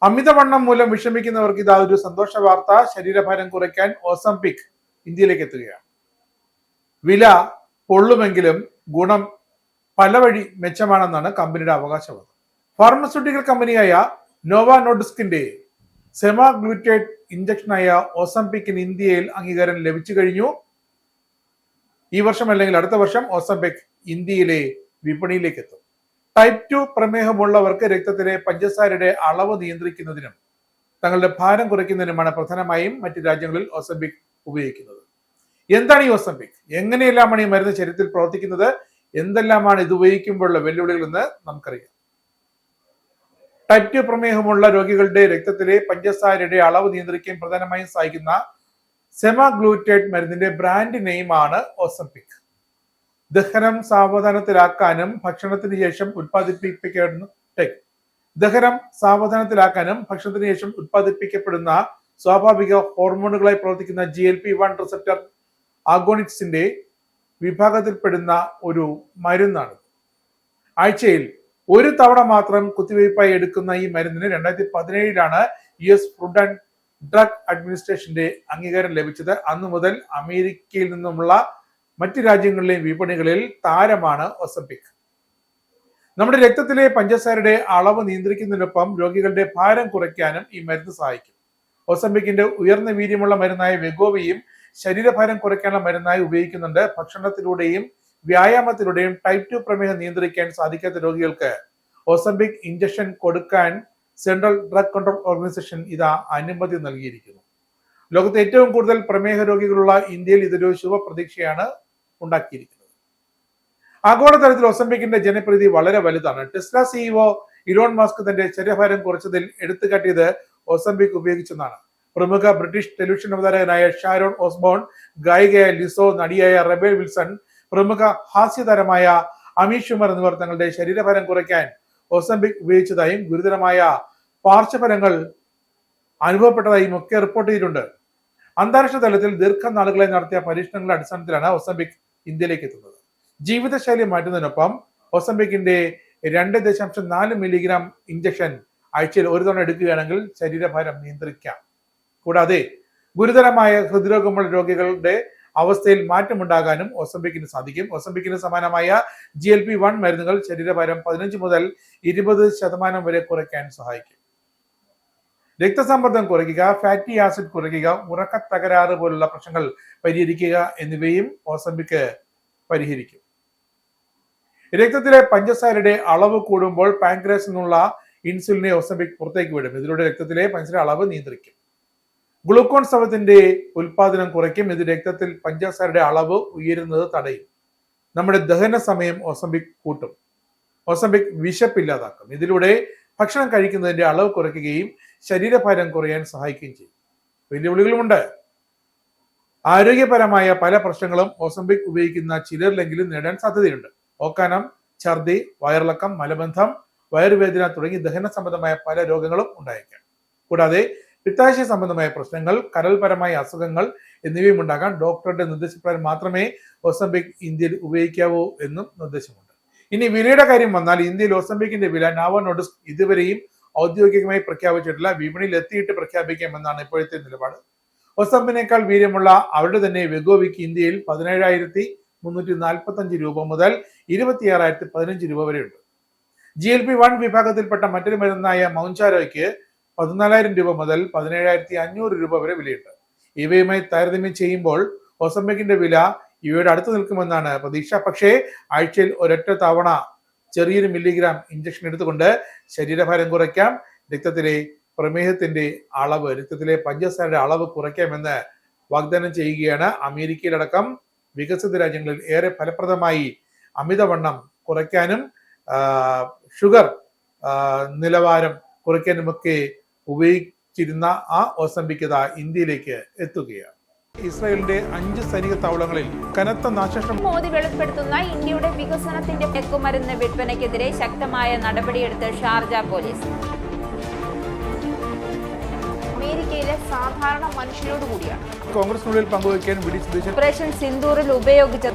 അമിതവണ്ണം മൂലം വിഷമിക്കുന്നവർക്ക് ഇതാ ഒരു സന്തോഷ വാർത്ത. ശരീരഭാരം കുറയ്ക്കാൻ ഓസംപിക് ഇന്ത്യയിലേക്ക് എത്തുകയാണ്. വില പൊള്ളുമെങ്കിലും ഗുണം പല വഴി മെച്ചമാണെന്നാണ് കമ്പനിയുടെ അവകാശവാദം. ഫാർമസ്യൂട്ടിക്കൽ കമ്പനിയായ നോവ നോർഡിസ്കിന്റെ സെമാഗ്ലൂറ്റേഡ് ഇഞ്ചക്ഷനായ ഓസംപിക്കിന് ഇന്ത്യയിൽ അംഗീകാരം ലഭിച്ചു കഴിഞ്ഞു. ഈ വർഷം അല്ലെങ്കിൽ അടുത്ത വർഷം ഓസംപിക് ഇന്ത്യയിലെ വിപണിയിലേക്ക് എത്തും. ടൈപ്പ് 2 പ്രമേഹമുള്ളവർക്ക് രക്തത്തിലെ പഞ്ചസാരയുടെ അളവ് നിയന്ത്രിക്കുന്നതിനും തങ്ങളുടെ ഭാരം കുറയ്ക്കുന്നതിനുമാണ് പ്രധാനമായും മറ്റ് രാജ്യങ്ങളിൽ ഓസംപിക് ഉപയോഗിക്കുന്നത്. എന്താണ് ഈ ഓസംപിക്? എങ്ങനെയെല്ലാമാണ് ഈ മരുന്ന് ശരീരത്തിൽ പ്രവർത്തിക്കുന്നത്? എന്തെല്ലാമാണ് ഇത് ഉപയോഗിക്കുമ്പോഴുള്ള വെല്ലുവിളികൾ എന്ന് നമുക്കറിയാം. ടൈപ്പ് 2 പ്രമേഹമുള്ള രോഗികളുടെ രക്തത്തിലെ പഞ്ചസാരയുടെ അളവ് നിയന്ത്രിക്കാൻ പ്രധാനമായും സഹായിക്കുന്ന സെമാഗ്ലൂറ്റേഡ് മരുന്നിന്റെ ബ്രാൻഡ് നെയിമാണ് ഓസംപിക്. ദഹനം സാവധാനത്തിലാക്കാനും ഭക്ഷണത്തിന് ശേഷം ഉത്പാദിപ്പിക്കപ്പെടുന്ന സ്വാഭാവിക ഹോർമോണുകളായി പ്രവർത്തിക്കുന്ന GLP-1 റിസപ്റ്റർ ആഗോണിസ്റ്റിന്റെ വിഭാഗത്തിൽപ്പെടുന്ന ഒരു മരുന്നാണ്. ആഴ്ചയിൽ ഒരു തവണ മാത്രം കുത്തിവയ്പായി എടുക്കുന്ന ഈ മരുന്നിന് 2017 US ഫുഡ് ആൻഡ് ഡ്രഗ് അഡ്മിനിസ്ട്രേഷന്റെ അംഗീകാരം ലഭിച്ചത്. അന്നു മുതൽ അമേരിക്കയിൽ നിന്നുമുള്ള മറ്റ് രാജ്യങ്ങളിലെയും വിപണികളിൽ താരമാണ് ഓസംപിക്. നമ്മുടെ രക്തത്തിലെ പഞ്ചസാരയുടെ അളവ് നിയന്ത്രിക്കുന്നതിനൊപ്പം രോഗികളുടെ ഭാരം കുറയ്ക്കാനും ഈ മരുന്ന് സഹായിക്കും. ഓസംപിക്കിന്റെ ഉയർന്ന വീര്യമുള്ള മരുന്നായ വെഗോവയും ശരീരഭാരം കുറയ്ക്കാനുള്ള മരുന്നായി ഉപയോഗിക്കുന്നുണ്ട്. ഭക്ഷണത്തിലൂടെയും വ്യായാമത്തിലൂടെയും ടൈപ്പ് 2 പ്രമേഹം നിയന്ത്രിക്കാൻ സാധിക്കാത്ത രോഗികൾക്ക് ഓസംപിക് ഇഞ്ചക്ഷൻ കൊടുക്കാൻ സെൻട്രൽ ഡ്രഗ് കൺട്രോൾ ഓർഗനൈസേഷൻ ഇതാ അനുമതി നൽകിയിരിക്കുന്നു. ലോകത്തെ ഏറ്റവും കൂടുതൽ പ്രമേഹ രോഗികളുള്ള ഇന്ത്യയിൽ ഇതൊരു ശുഭപ്രതീക്ഷയാണ് ഉണ്ടാക്കിയിരിക്കുന്നത്. ആഗോളതലത്തിൽ ഓസംപിക്കിന്റെ ജനപ്രീതി വളരെ വലുതാണ്. ടെസ്ല CEO ഇലോൺ മസ്ക് തന്റെ ശരീരഭാരം കുറച്ചതിൽ എടുത്തുകാട്ടിയത് ഓസംപിക് ഉപയോഗിച്ചെന്നാണ്. പ്രമുഖ ബ്രിട്ടീഷ് ടെലിവിഷൻ അവതാരകനായ ഷാരോൺ ഓസ്ബോൺ, ഗായികയായ ലിസോ, നടിയായ റെബേൽ വിൽസൺ, പ്രമുഖ ഹാസ്യതാരമായ അമി ഷുമർ എന്നിവർ തങ്ങളുടെ ശരീരഭാരം കുറയ്ക്കാൻ ഓസംപിക് ഉപയോഗിച്ചതായും ഗുരുതരമായ പാർശ്വഫലങ്ങൾ അനുഭവപ്പെട്ടതായും ഒക്കെ റിപ്പോർട്ട് ചെയ്തിട്ടുണ്ട്. അന്താരാഷ്ട്ര തലത്തിൽ ദീർഘനാളുകളായി നടത്തിയ പരീക്ഷണങ്ങളുടെ അടിസ്ഥാനത്തിലാണ് ഓസംപിക് ഇന്ത്യയിലേക്ക് എത്തുന്നത്. ജീവിതശൈലി മാറ്റുന്നതിനൊപ്പം ഓസംപിക്കിന്റെ 2.4 മില്ലിഗ്രാം ഇഞ്ചക്ഷൻ ആഴ്ചയിൽ ഒരു തവണ എടുക്കുകയാണെങ്കിൽ ശരീരഭാരം നിയന്ത്രിക്കാം. കൂടാതെ ഗുരുതരമായ ഹൃദ്രോഗമുള്ള രോഗികളുടെ അവസ്ഥയിൽ മാറ്റമുണ്ടാകാനും ഓസംപിക്കിന് സാധിക്കും. ഓസംപിക്കിന് സമാനമായ GLP-1 മരുന്നുകൾ ശരീരഭാരം 15 മുതൽ 20% വരെ കുറയ്ക്കാൻ സഹായിക്കും. രക്തസമ്മർദ്ദം കുറയ്ക്കുക, ഫാറ്റി ആസിഡ് കുറയ്ക്കുക, ഉറക്ക തകരാറ് പോലുള്ള പ്രശ്നങ്ങൾ പരിഹരിക്കുക എന്നിവയും ഓസംപിക് പരിഹരിക്കും. രക്തത്തിലെ പഞ്ചസാരയുടെ അളവ് കൂടുമ്പോൾ പാൻക്രിയാസിൽ നിന്നുള്ള ഇൻസുലിനെ ഓസംപിക് പുറത്തേക്ക് വിടും. ഇതിലൂടെ രക്തത്തിലെ പഞ്ചസാര അളവ് നിയന്ത്രിക്കും. ഗ്ലൂക്കോൺ സ്രവത്തിന്റെ ഉൽപാദനം കുറയ്ക്കും. ഇത് രക്തത്തിൽ പഞ്ചസാരയുടെ അളവ് ഉയരുന്നത് തടയും. നമ്മുടെ ദഹന സമയം ഓസംപിക് കൂട്ടും. ഓസംപിക് വിശപ്പില്ലാതാക്കും. ഇതിലൂടെ ഭക്ഷണം കഴിക്കുന്നതിന്റെ അളവ് കുറയ്ക്കുകയും ശരീരഭാരം കുറയാൻ സഹായിക്കുകയും ചെയ്യും. വെല്ലുവിളികളുമുണ്ട്. ആരോഗ്യപരമായ പല പ്രശ്നങ്ങളും ഓസംപിക് ഉപയോഗിക്കുന്ന ചിലരിലെങ്കിലും നേടാൻ സാധ്യതയുണ്ട്. ഓക്കാനം, ഛർദി, വയറിളക്കം, മലബന്ധം, വയറുവേദന തുടങ്ങി ദഹന സംബന്ധമായ പല രോഗങ്ങളും ഉണ്ടായേക്കാം. കൂടാതെ പിത്താശയ സംബന്ധമായ പ്രശ്നങ്ങൾ, കരൾപരമായ അസുഖങ്ങൾ എന്നിവയും ഉണ്ടാകാൻ ഡോക്ടറുടെ നിർദ്ദേശപ്രകാരം മാത്രമേ ഓസംപിക് ഇന്ത്യയിൽ ഉപയോഗിക്കാവൂ എന്നും നിർദ്ദേശമുണ്ട്. ഇനി വിലയുടെ കാര്യം വന്നാൽ ഇന്ത്യയിൽ ഓസംപിക്കിന്റെ വില നോവോ നോർഡിസ്ക് ഇതുവരെയും ഔദ്യോഗികമായി പ്രഖ്യാപിച്ചിട്ടില്ല. വിപണിയിൽ എത്തിയിട്ട് പ്രഖ്യാപിക്കാമെന്നാണ് ഇപ്പോഴത്തെ നിലപാട്. ഓസംപിനേക്കാൾ വീര്യമുള്ള അവരുടെ തന്നെ വെഗോവിക്ക് ഇന്ത്യയിൽ 17,345 രൂപ മുതൽ 26,015 രൂപ വരെയുണ്ട്. GLP-1 വിഭാഗത്തിൽപ്പെട്ട മറ്റൊരു മരുന്നായ മൗഞ്ചാരോയ്ക്ക് 14,000 രൂപ മുതൽ 17,500 രൂപ വരെ വിലയുണ്ട്. ഇവയുമായി താരതമ്യം ചെയ്യുമ്പോൾ ഓസംപിക്കിന്റെ വില ഇവയുടെ അടുത്ത് നിൽക്കുമെന്നാണ് പ്രതീക്ഷ. പക്ഷേ ആഴ്ചയിൽ ഒരൊറ്റ തവണ ചെറിയൊരു മില്ലിഗ്രാം ഇഞ്ചക്ഷൻ എടുത്തുകൊണ്ട് ശരീരഭാരം കുറയ്ക്കാം. രക്തത്തിലെ പ്രമേഹത്തിന്റെ അളവ്, രക്തത്തിലെ പഞ്ചസാരയുടെ അളവ് കുറയ്ക്കാമെന്ന് വാഗ്ദാനം ചെയ്യുകയാണ്. അമേരിക്കയിലടക്കം വികസിത രാജ്യങ്ങളിൽ ഏറെ ഫലപ്രദമായി അമിതവണ്ണം കുറയ്ക്കാനും ഷുഗർ നിലവാരം കുറയ്ക്കാനുമൊക്കെ ഉപയോഗിച്ചിരുന്ന ആ ഓസംപിക് ഇന്ത്യയിലേക്ക് എത്തുകയാണ്. ഇസ്രായേലിന്റെ 5 സൈനിക താവളങ്ങളിൽ കനത്ത നാശനഷ്ടം. മോദി വെളിപ്പെടുത്തുന്ന ഇന്ത്യയുടെ വികസനത്തിന്റെ മയക്കുമരുന്ന് വിൽപ്പനയ്ക്കെതിരെ ശക്തമായ നടപടിയെടുത്ത് ഷാർജ പോലീസ്. അമേരിക്കയിലെ സാധാരണ മനുഷ്യരോട് കൂടിയാണ് കോൺഗ്രസിനുള്ളിൽ പങ്കുവയ്ക്കാൻ ഓപ്പറേഷൻ സിന്ദൂറിൽ ഉപയോഗിച്ച